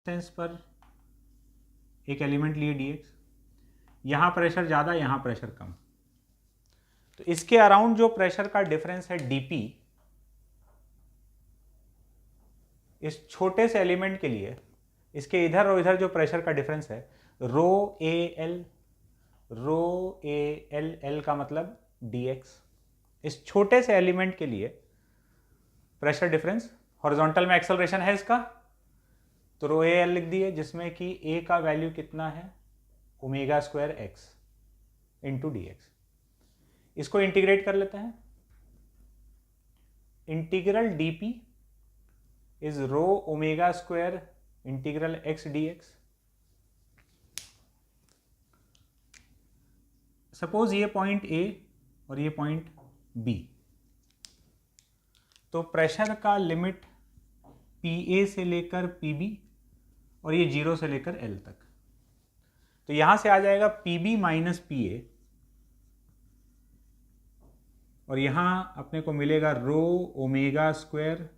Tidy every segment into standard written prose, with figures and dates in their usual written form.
Distance पर एक element लिए dx, यहाँ प्रेशर ज़्यादा, यहाँ प्रेशर कम, तो इसके अराउंड जो प्रेशर का डिफरेंस है dp, इस छोटे से एलिमेंट के लिए इसके इधर और इधर जो प्रेशर का डिफरेंस है रो ए एल, एल का मतलब dx, इस छोटे से एलिमेंट के लिए प्रेशर डिफरेंस, हॉरिजॉन्टल में एक्सेलरेशन है इसका, तो रो ए एल लिख दिए, जिसमें कि ए का वैल्यू कितना है omega square x into D x. इसको इंटीग्रेट कर लेते हैं, integral D P is row omega square integral x D x. Suppose ये पॉइंट ए और ये पॉइंट बी, तो प्रेशर का लिमिट पी ए से लेकर पी बी और ये 0 से लेकर एल तक, तो यहां से आ जाएगा P B minus P A, और यहां अपने को मिलेगा rho omega square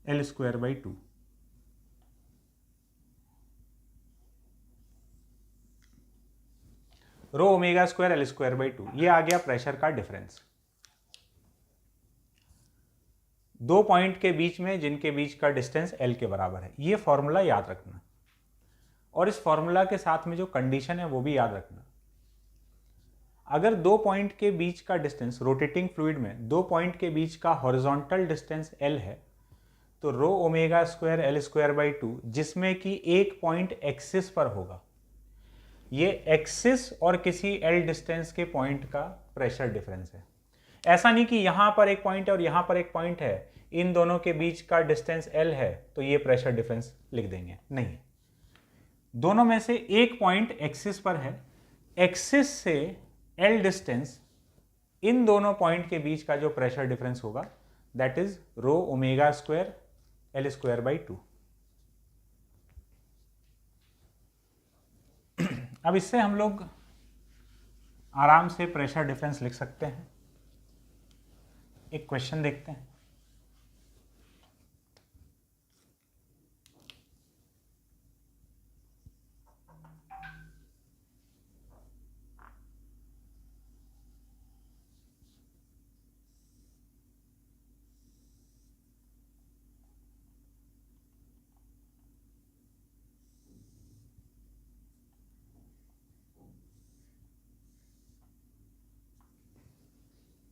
L square by 2। Rho omega square L square by 2, ये आ गया प्रेशर का डिफरेंस दो पॉइंट के बीच में जिनके बीच का डिस्टेंस एल के बराबर है। ये फॉर्मूला याद रखना, और इस फॉर्मूला के साथ में जो कंडीशन है वो भी याद रखना। अगर दो पॉइंट के बीच का डिस्टेंस, रोटेटिंग फ्लूइड में दो पॉइंट के बीच का हॉरिजॉन्टल डिस्टेंस एल है, तो rho omega square L square by 2, जिसमें कि एक पॉइंट एक्सिस पर होगा, ये एक्सिस और किसी एल डिस्टेंस के पॉइंट का प्रेशर डिफरेंस है। ऐसा नहीं कि यहां पर एक पॉइंट है और यहां पर एक पॉइंट है, इन दोनों के बीच का डिस्टेंस एल है तो ये प्रेशर डिफरेंस लिख देंगे, नहीं, दोनों में से एक पॉइंट एक्सिस पर है, एक्सिस से एल डिस्टेंस, इन दोनों पॉइंट के बीच का जो प्रेशर डिफरेंस होगा that is row omega square L square by 2। अब इससे हम लोग आराम से प्रेशर डिफरेंस लिख सकते हैं। एक क्वेश्चन देखते हैं।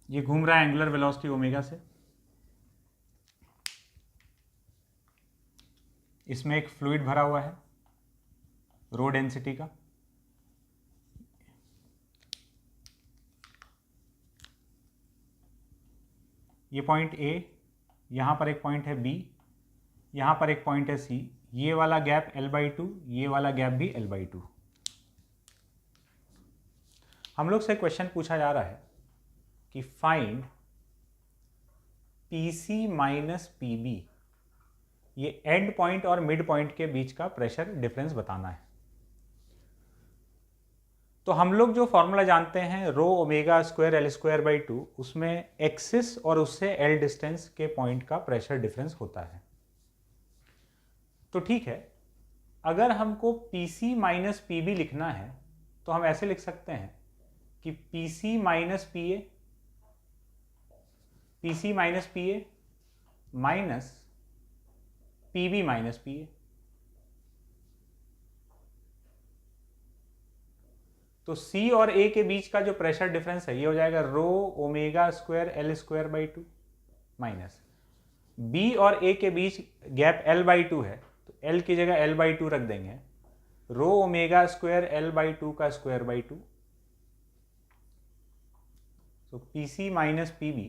ये घूम रहा है एंगुलर वेलोसिटी ओमेगा से, इसमें एक फ्लूइड भरा हुआ है रो डेंसिटी का, ये पॉइंट ए, यहां पर एक पॉइंट है बी, यहां पर एक पॉइंट है सी, ये वाला गैप L/2, ये वाला गैप भी L/2। हम लोग से क्वेश्चन पूछा जा रहा है कि फाइंड PC माइनस PB, ये एंड पॉइंट और मिड पॉइंट के बीच का प्रेशर डिफरेंस बताना है। तो हम लोग जो फॉर्मूला जानते हैं रो omega square L square by 2, उसमें एक्सिस और उससे एल डिस्टेंस के पॉइंट का प्रेशर डिफरेंस होता है। तो ठीक है, अगर हमको PC माइनस PB लिखना है तो हम ऐसे लिख सकते हैं कि PC minus PA, PC minus PA minus PB minus PA। तो C और A के बीच का जो प्रेशर डिफरेंस है ये हो जाएगा रो omega square L square by 2 minus B और A के बीच गैप L/2 है, तो L की जगह L/2 रख देंगे, रो ओमेगा स्क्वायर L/2 का स्क्वायर बाई 2, तो PC minus PB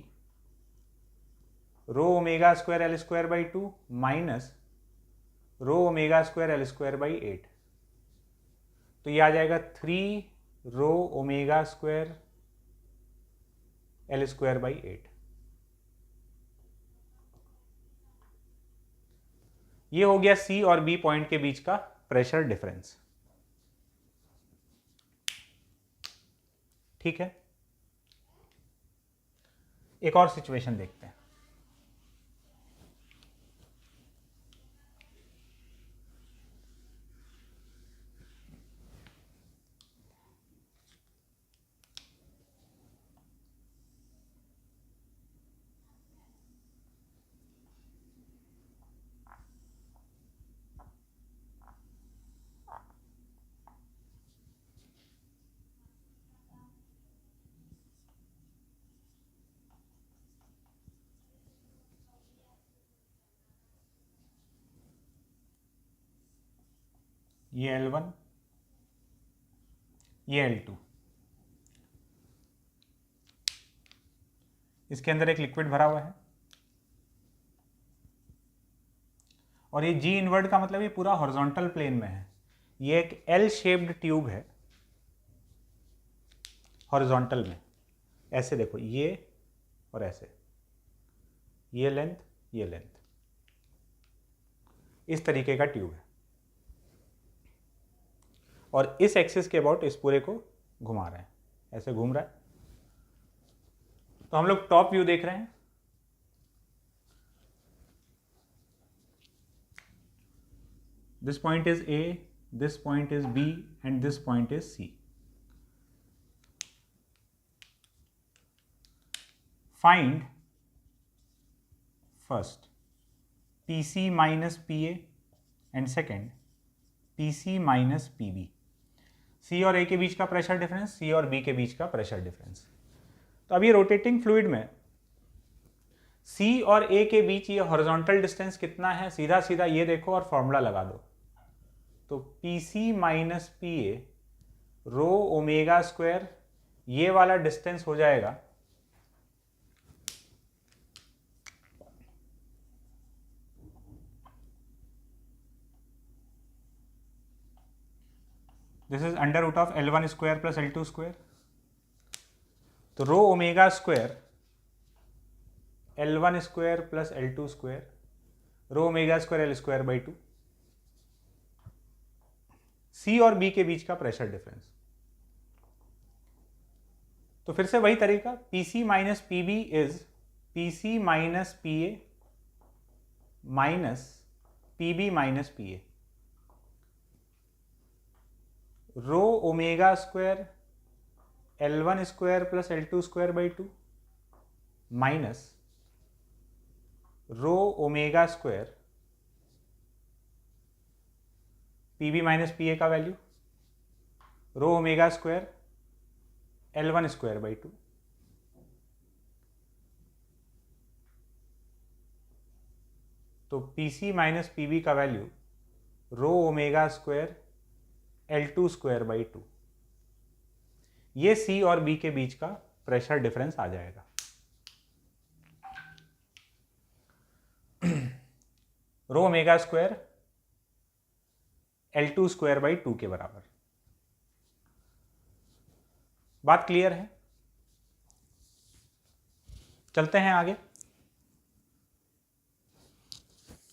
row omega square L square by 2 minus rho omega square L square by 8, तो ये आ जाएगा 3 रो omega square L square by 8। ये हो गया C और B पॉइंट के बीच का प्रेशर डिफरेंस। ठीक है, एक और सिचुएशन देखते हैं। ये L1, ये L2, इसके अंदर एक लिक्विड भरा हुआ है, और ये जी इनवर्ट का मतलब ये पूरा हॉरिजॉन्टल प्लेन में है। ये एक एल शेप्ड ट्यूब है हॉरिजॉन्टल में, ऐसे देखो, ये और ऐसे, ये लेंथ, ये लेंथ, इस तरीके का ट्यूब है, और इस एक्सिस के अबाउट इस पूरे को घुमा रहे हैं, ऐसे घूम रहा है। तो हम लोग टॉप व्यू देख रहे हैं। This point is A, this point is B and this point is C. Find first PC minus PA and second PC minus PB. C और A के बीच का प्रेशर डिफरेंस, C और B के बीच का pressure difference. तो अब ये rotating fluid में C और A के बीच ये हॉरिजॉन्टल डिस्टेंस कितना है, सीधा सीधा ये देखो और फॉर्मूला लगा दो। तो PC minus PA rho omega square, ये वाला डिस्टेंस हो जाएगा this is under root of L1 square plus L2 square. तो rho omega square L1 square plus L2 square, rho omega square L square by 2, C और B के बीच का pressure difference. तो फिर से वही तरीका, PC minus PB is PC minus PA minus PB minus PA, rho omega square L1 square plus L2 square by 2 minus rho omega square PB minus PA का value, row omega square L1 square by 2। तो PC minus PB का value row omega square L2 square by 2, ये C और B के बीच का pressure difference आ जाएगा। रो omega square L2 square by 2 के बराबर। बात क्लियर है? चलते हैं आगे,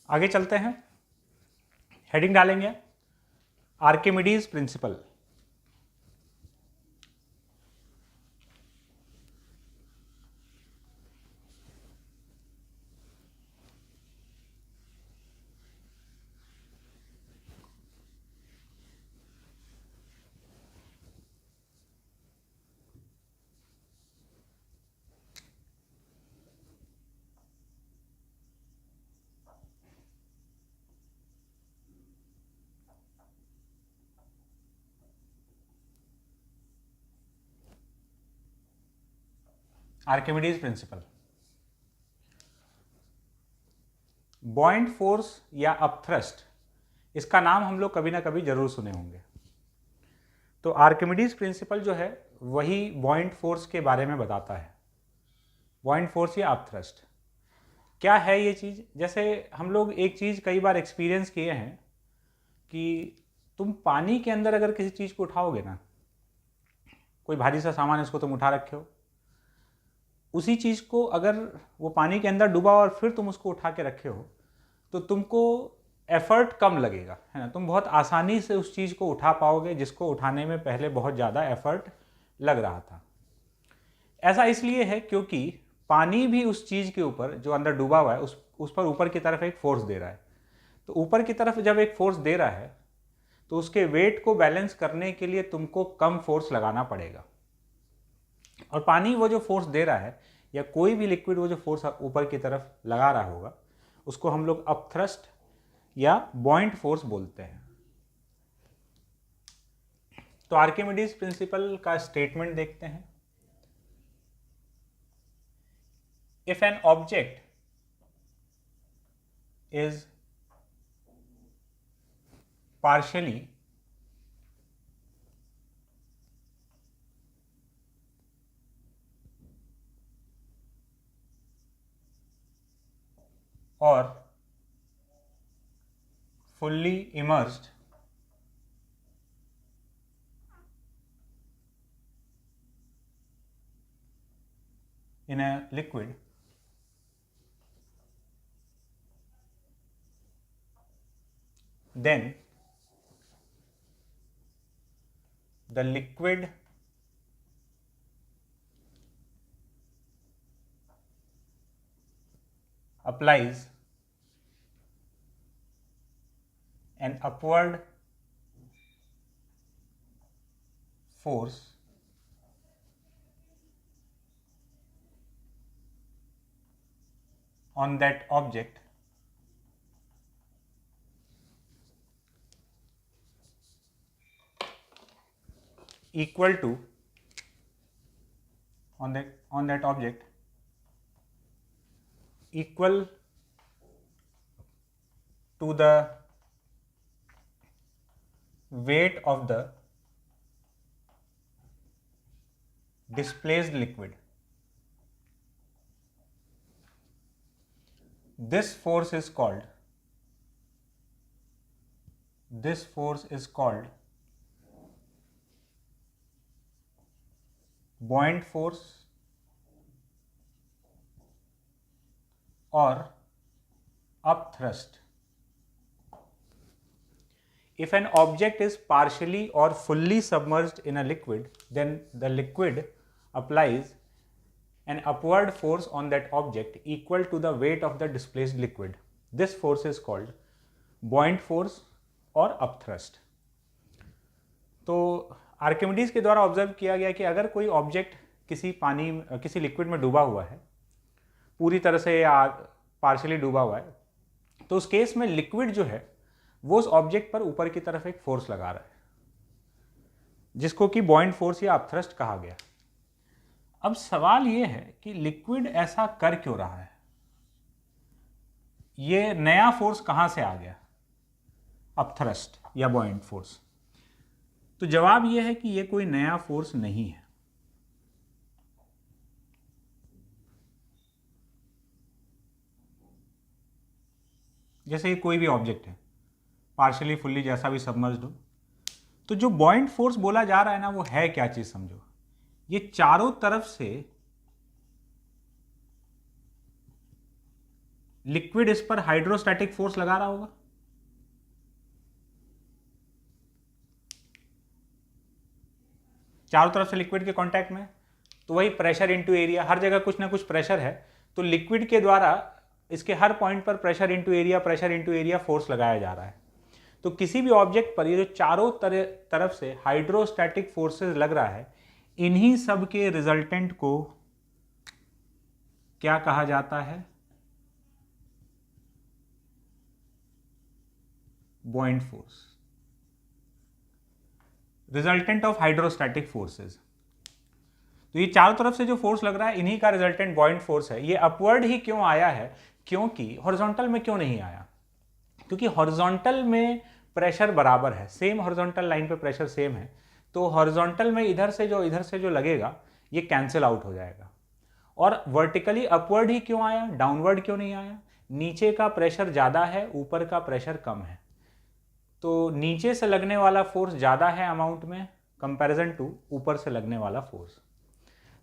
आगे चलते हैं। हेडिंग डालेंगे Archimedes principal. Archimedes principal. बॉइंट force या अपथ्रस्ट, इसका नाम हम लोग कभी ना कभी जरूर सुने होंगे। तो आर्किमिडीज प्रिंसिपल जो है वही बॉइंट फोर्स के बारे में बताता है। बॉइंट फोर्स या अपथ्रस्ट क्या है ये चीज़? जैसे हम लोग एक चीज़ कई बार एक्सपीरियंस किए हैं कि तुम पानी के अंदर अगर किसी चीज़ को उठाओगे ना, कोई भारी सा सामान इसको तुम उठा रखे हो, उसी चीज़ को अगर वो पानी के अंदर डूबा और फिर तुम उसको उठा के रखे हो तो तुमको एफर्ट कम लगेगा, है ना। तुम बहुत आसानी से उस चीज़ को उठा पाओगे जिसको उठाने में पहले बहुत ज़्यादा एफर्ट लग रहा था। ऐसा इसलिए है क्योंकि पानी भी उस चीज़ के ऊपर जो अंदर डूबा हुआ है उस पर ऊपर की तरफ एक फोर्स दे रहा है। तो ऊपर की तरफ जब एक फोर्स दे रहा है तो उसके वेट को बैलेंस करने के लिए तुमको कम फोर्स लगाना पड़ेगा। और पानी वो जो फोर्स दे रहा है या कोई भी लिक्विड वो जो फोर्स ऊपर की तरफ लगा रहा होगा उसको हम लोग अपथ्रस्ट या बॉइंट फोर्स बोलते हैं। तो आर्किमिडीज प्रिंसिपल का स्टेटमेंट देखते हैं। If an object is partially or fully immersed in a liquid, then the liquid applies an upward force on that object equal to on that object equal to the weight of the displaced liquid. This force is called buoyant force or upthrust. If an object is partially or fully submerged in a liquid, then the liquid applies an upward force on that object equal to the weight of the displaced liquid. This force is called buoyant force और upthrust. तो Archimedes के द्वारा observe किया गया कि अगर कोई object किसी लिक्विड में डूबा हुआ है, पूरी तरह से या पार्शियली डूबा हुआ है, तो उस केस में लिक्विड जो है वो उस ऑब्जेक्ट पर ऊपर की तरफ एक फोर्स लगा रहा है, जिसको कि बॉइंट फोर्स या अपथ्रस्ट कहा गया. अब सवाल ये है कि लिक्विड ऐसा कर क्यों रहा है, ये नया फोर्स कहां से आ गया, अपथ्रस्ट या बॉइंट फोर्स. तो जवाब ये है कि ये कोई नया फोर्स नहीं है. जैसे कोई भी ऑब्जेक्ट है, पार्शियली फुल्ली जैसा भी सबमर्ज्ड हो, तो जो बॉइंट फोर्स बोला जा रहा है ना, वो है क्या चीज समझो. ये चारों तरफ से लिक्विड इस पर हाइड्रोस्टैटिक फोर्स लगा रहा होगा. चारों तरफ से लिक्विड के कांटेक्ट में, तो वही प्रेशर इनटू एरिया, हर जगह कुछ ना कुछ प्रेशर है, तो लिक्विड के द्वारा इसके हर पॉइंट पर प्रेशर इनटू एरिया फोर्स लगाया जा रहा है. तो किसी भी ऑब्जेक्ट पर ये जो चारों तरफ से हाइड्रोस्टैटिक फोर्सेस लग रहा है, इन्हीं सब के रिजल्टेंट को क्या कहा जाता है, बॉइंट force, resultant of hydrostatic forces. तो ये चारों तरफ से जो फोर्स लग रहा है, इन्हीं का रिजल्टेंट बॉइंट फोर्स है. ये अपवर्ड ही क्यों आया है, क्योंकि हॉरिजॉन्टल में क्यों नहीं आया, क्योंकि हॉरिजॉन्टल में प्रेशर बराबर है, सेम हॉरिजॉन्टल लाइन पे प्रेशर सेम है, तो हॉरिजॉन्टल में इधर से जो लगेगा ये कैंसिल आउट हो जाएगा. और वर्टिकली अपवर्ड ही क्यों आया, डाउनवर्ड क्यों नहीं आया, नीचे का प्रेशर ज़्यादा है, ऊपर का प्रेशर कम है, तो नीचे से लगने वाला फोर्स ज़्यादा है अमाउंट में कंपैरिजन टू ऊपर से लगने वाला फोर्स.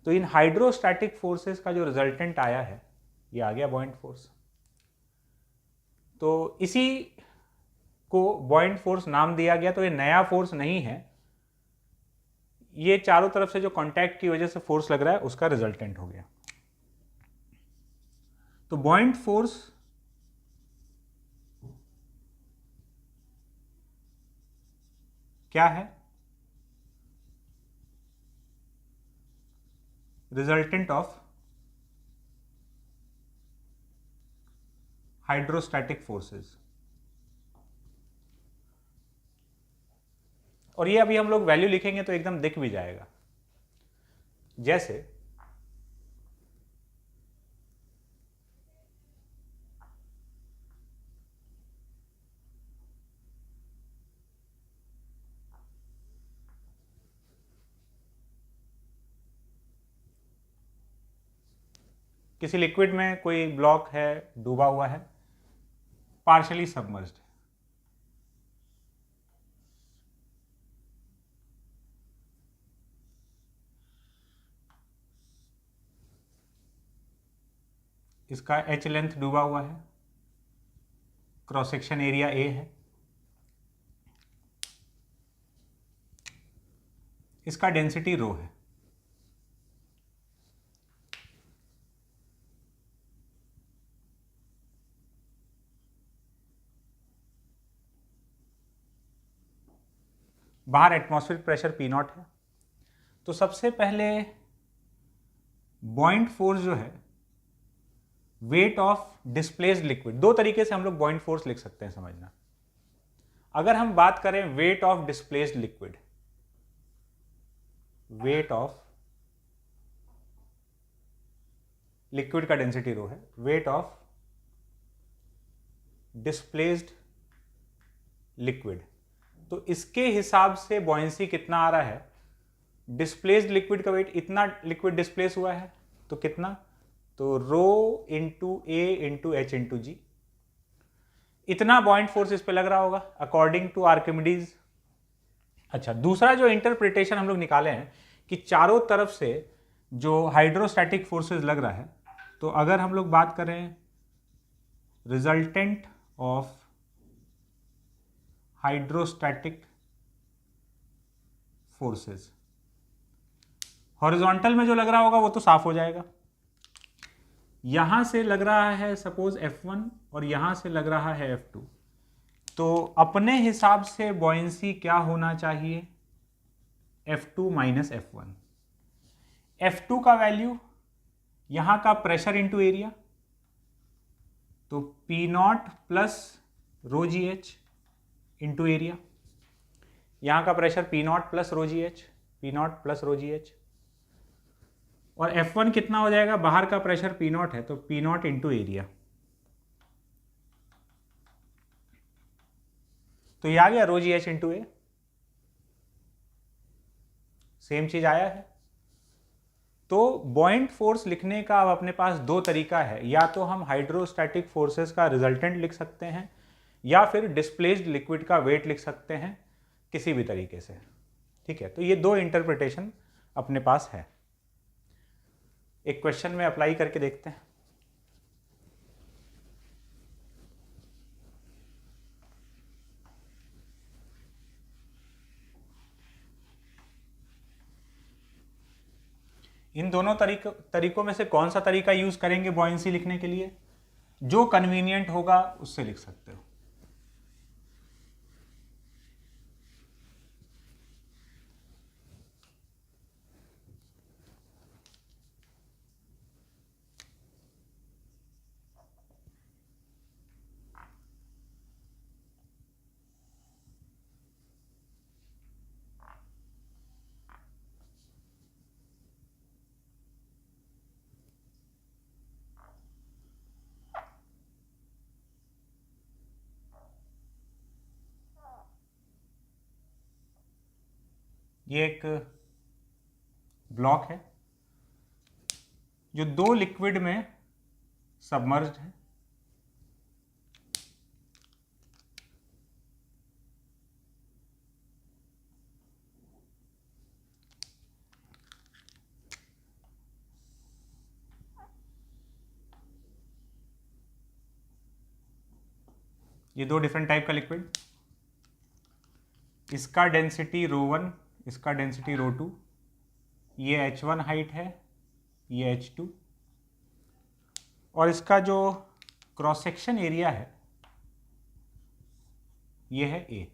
तो इन हाइड्रोस्टैटिक फोर्सेस का जो रिजल्टेंट आया है, ये आ गया बॉइंट फोर्स. तो इसी को बॉइंट फोर्स नाम दिया गया. तो ये नया फोर्स नहीं है, ये चारों तरफ से जो कांटेक्ट की वजह से फोर्स लग रहा है उसका रिजल्टेंट हो गया. तो बॉइंट फोर्स क्या है, रिजल्टेंट ऑफ हाइड्रोस्टैटिक फोर्सेस. और ये अभी हम लोग वैल्यू लिखेंगे तो एकदम दिख भी जाएगा. जैसे किसी लिक्विड में कोई ब्लॉक है, डूबा हुआ है, पार्शली सबमर्ज्ड। इसका एच लेंथ डूबा हुआ है, क्रॉस सेक्शन एरिया ए है, इसका डेंसिटी रो है। बाहर एटमॉस्फेरिक प्रेशर पी नॉट है। तो सबसे पहले बॉइंट फोर्स जो है, वेट ऑफ डिस्प्लेस्ड लिक्विड, दो तरीके से हम लोग बॉइंट फोर्स लिख सकते हैं, समझना। अगर हम बात करें weight of displaced liquid, weight of liquid का डेंसिटी रो है, वेट ऑफ डिस्प्लेस्ड लिक्विड, तो इसके हिसाब से बॉयंसी कितना आ रहा है। डिस्प्लेस्ड लिक्विड का वेट, इतना लिक्विड डिस्प्लेस हुआ है तो कितना, तो रो इंटू ए इंटू एच इंटू जी, इतना बॉइंट फोर्स इस पे लग रहा होगा अकॉर्डिंग टू आर्किमिडीज। अच्छा, दूसरा जो इंटरप्रिटेशन हम लोग निकाले हैं कि चारों तरफ से जो हाइड्रोस्टैटिक फोर्सेस लग रहा है, तो अगर हम लोग बात करें resultant of hydrostatic forces, horizontal में जो लग रहा होगा वो तो साफ हो जाएगा। यहां से लग रहा है सपोज F1 और यहां से लग रहा है F2, तो अपने हिसाब से बॉयंसी क्या होना चाहिए, F2 माइनस F1। F2 का वैल्यू यहां का प्रेशर इंटू एरिया, तो P not plus row ji H into area, यहां का pressure P not plus row ji H, P not plus row ji H, और F1 कितना हो जाएगा, बाहर का प्रेशर P नॉट है तो P नॉट इंटू एरिया। तो ये आ गया रो जी एच इंटू ए, सेम चीज आया है। तो बॉइंट फोर्स लिखने का अब अपने पास दो तरीका है, या तो हम हाइड्रोस्टैटिक फोर्सेस का रिजल्टेंट लिख सकते हैं या फिर डिस्प्लेस्ड लिक्विड का वेट लिख सकते हैं, किसी भी तरीके से। ठीक है, तो ये दो इंटरप्रिटेशन अपने पास है। एक क्वेश्चन में अप्लाई करके देखते हैं। इन दोनों तरीकों में से कौन सा तरीका यूज करेंगे बॉयंसी लिखने के लिए, जो कन्वीनियंट होगा उससे लिख सकते हो। ये एक ब्लॉक है जो दो लिक्विड में सबमर्ज्ड है। ये दो डिफरेंट टाइप का लिक्विड, इसका डेंसिटी रो1, इसका डेंसिटी रो2, ये H1 हाइट है, ये H2, और इसका जो क्रॉस सेक्शन एरिया है ये है A।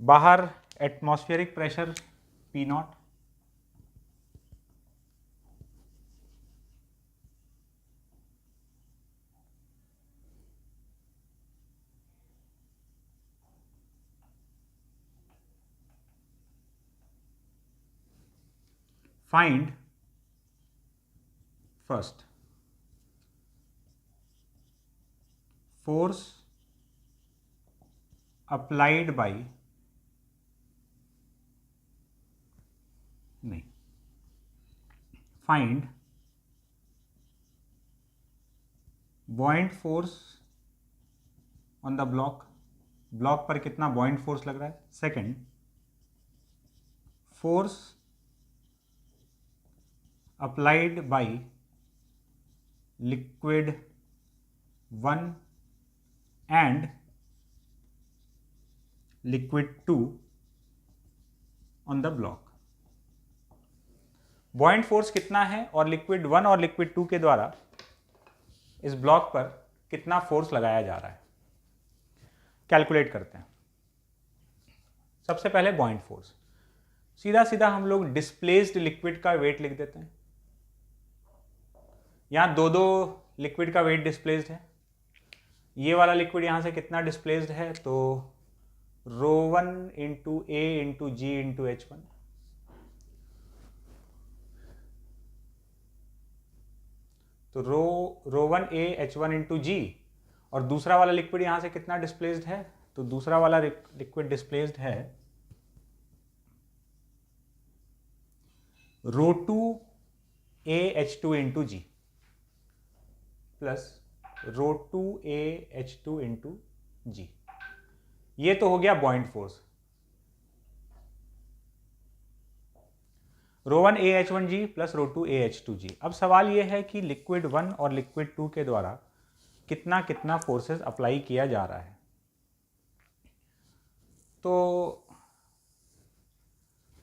बाहर atmospheric pressure P not, find first force applied by, नहीं, find बॉइंट force on the block, block पर कितना बॉइंट फोर्स लग रहा है। Second, force applied by liquid 1 and liquid 2 on the block. बॉइंट force कितना है और लिक्विड 1 और लिक्विड 2 के द्वारा इस ब्लॉक पर कितना फोर्स लगाया जा रहा है, कैलकुलेट करते हैं। सबसे पहले बॉइंट फोर्स, सीधा सीधा हम लोग डिस्प्लेस्ड लिक्विड का वेट लिख देते हैं। यहां दो दो लिक्विड का वेट डिस्प्लेस्ड है। ये वाला लिक्विड यहां से कितना डिस्प्लेस्ड है, तो ρ1 इंटू ए इंटू जी इंटू H1। तो ρ1 ए H1 इंटू जी, और दूसरा वाला लिक्विड यहां से कितना डिस्प्लेस्ड है, तो दूसरा वाला लिक्विड डिस्प्लेस्ड है ρ2 ए H2 इंटू जी प्लस ρ2 ए H2 इंटू जी। ये तो हो गया बॉइंट फोर्स। ρ1 ए H1 जी प्लस ρ2 ए H2 जी। अब सवाल यह है कि लिक्विड 1 और लिक्विड 2 के द्वारा कितना कितना फोर्सेस अप्लाई किया जा रहा है। तो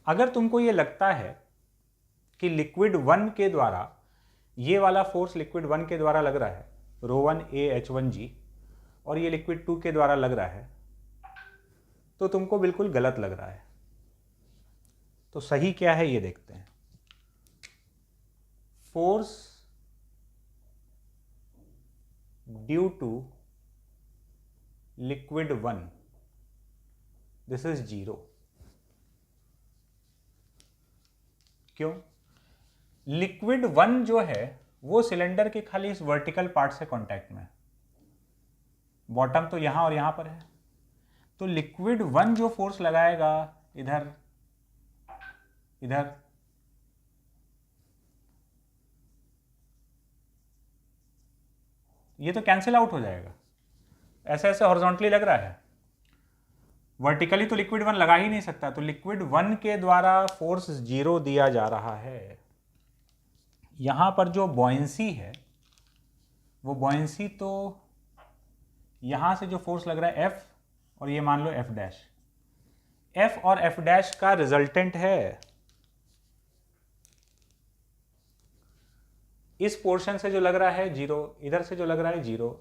अगर तुमको ये लगता है कि लिक्विड 1 के द्वारा ये वाला फोर्स लिक्विड 1 के द्वारा लग रहा है ρ1 ए H1 जी, और ये लिक्विड 2 के द्वारा लग रहा है, तो तुमको बिल्कुल गलत लग रहा है। तो सही क्या है ये देखते हैं। Force due to liquid 1, this is 0। क्यों? लिक्विड 1 जो है वो सिलेंडर के खाली इस वर्टिकल पार्ट से कांटेक्ट में है, बॉटम तो यहां और यहां पर है। तो लिक्विड 1 जो फोर्स लगाएगा इधर इधर, ये तो कैंसिल आउट हो जाएगा। ऐसे ऐसे हॉरिजॉन्टली लग रहा है, वर्टिकली तो लिक्विड 1 लगा ही नहीं सकता। तो लिक्विड 1 के द्वारा फोर्स 0 दिया जा रहा है। यहां पर जो बॉयंसी है वो बॉयंसी तो यहां से जो फोर्स लग रहा है F, और ये मान लो F डैश, F और F डैश का रिजल्टेंट है इस पोर्शन से जो लग रहा है 0, इधर से जो लग रहा है 0।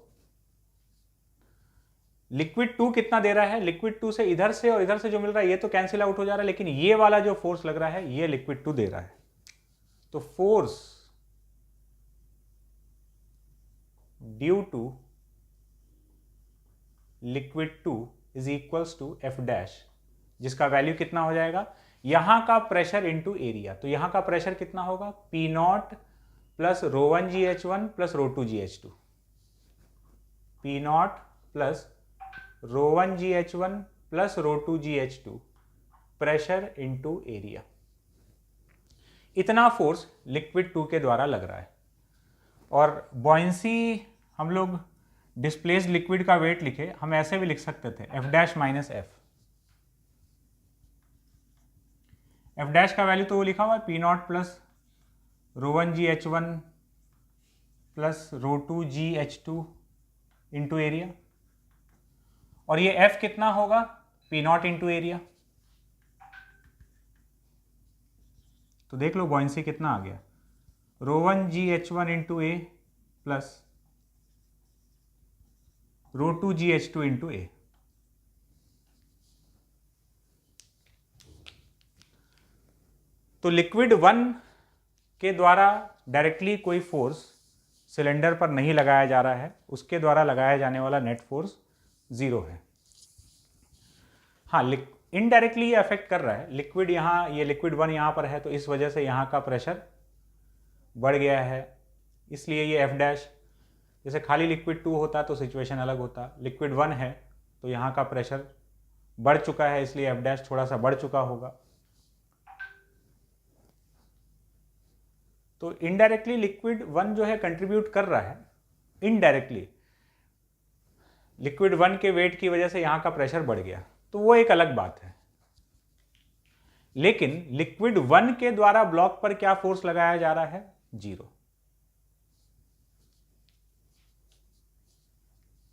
लिक्विड 2 कितना दे रहा है, लिक्विड 2 से इधर से और इधर से जो मिल रहा है ये तो कैंसिल आउट हो जा रहा है, लेकिन ये वाला जो फोर्स लग रहा है ये लिक्विड 2 दे रहा है। तो force due to liquid 2 is equals to F dash, जिसका वैल्यू कितना हो जाएगा, यहां का प्रेशर इंटू एरिया। तो यहां का प्रेशर कितना होगा, P0 plus ρ1 GH1 plus ρ2 GH2, P0 plus ρ1 GH1 plus ρ2 GH2, pressure into area. इतना फोर्स लिक्विड 2 के द्वारा लग रहा है। और बॉयंसी हम लोग डिस्प्लेस्ड लिक्विड का वेट लिखे, हम ऐसे भी लिख सकते थे F dash minus F। F dash का वैल्यू तो वो लिखा हुआ है P0 plus ρ1 GH1 plus ρ2 GH2 into area, और ये F कितना होगा, P0 इंटू एरिया। तो देख लो बॉयंसी कितना आ गया, ρ1 GH1 इंटू ए प्लस ρ2 GH2 इंटू ए। तो लिक्विड 1 के द्वारा डायरेक्टली कोई फोर्स सिलेंडर पर नहीं लगाया जा रहा है, उसके द्वारा लगाया जाने वाला नेट फोर्स 0 है। हाँ, इनडायरेक्टली ये अफेक्ट कर रहा है। लिक्विड यहाँ, ये लिक्विड 1 यहाँ पर है, तो इस वजह से यहाँ का प्रेशर बढ़ गया है, इसलिए ये F डैश। जैसे खाली लिक्विड 2 होता तो सिचुएशन अलग होता, लिक्विड 1 है तो यहाँ का प्रेशर बढ़ चुका है, इसलिए F डैश थोड़ा सा बढ़ चुका होगा। तो इनडायरेक्टली लिक्विड 1 जो है कंट्रीब्यूट कर रहा है इनडायरेक्टली लिक्विड 1 के वेट की वजह से यहां का प्रेशर बढ़ गया, तो वो एक अलग बात है। लेकिन लिक्विड 1 के द्वारा ब्लॉक पर क्या फोर्स लगाया जा रहा है? 0।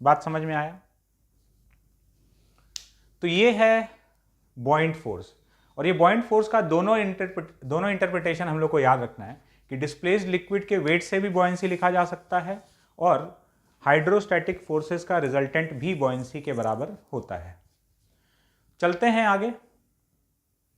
बात समझ में आया? तो ये है बॉइंट फोर्स, और ये बॉइंट फोर्स का दोनों इंटरप्रिटेशन हम लोग को याद रखना है कि डिस्प्लेस्ड लिक्विड के वेट से भी बॉयंसी लिखा जा सकता है, और हाइड्रोस्टैटिक फोर्सेस का रिजल्टेंट भी बॉयंसी के बराबर होता है। चलते हैं आगे।